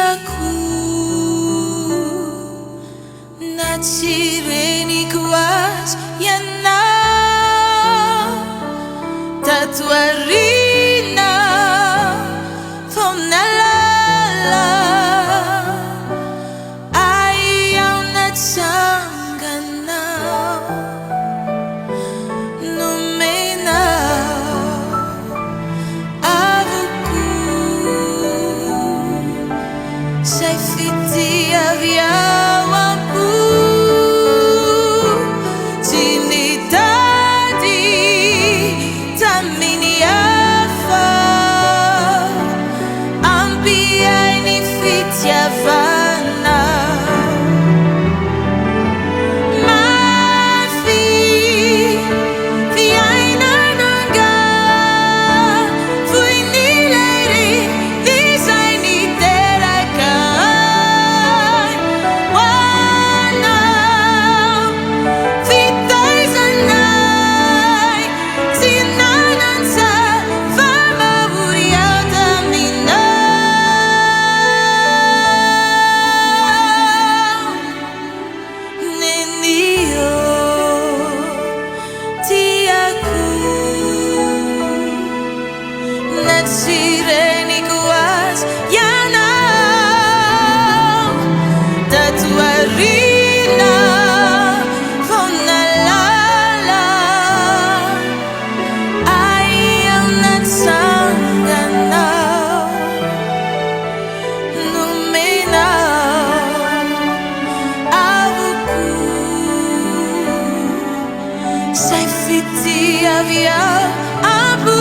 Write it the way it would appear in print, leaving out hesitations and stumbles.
tiaku natsireny kuas yana tatuarina fonalala ayaw natsangana numena avuku sai fiti aviawaku tinitadi tamini afa ampiaini fiti avana mafi fiainananga fuinileri visaini terakai wana fitaizanai sinanansa famavuriatamina nenio tiaku natsireny kuas yana tatuarina fonalala ayaw natsangana numena avuku sai fiti avia abu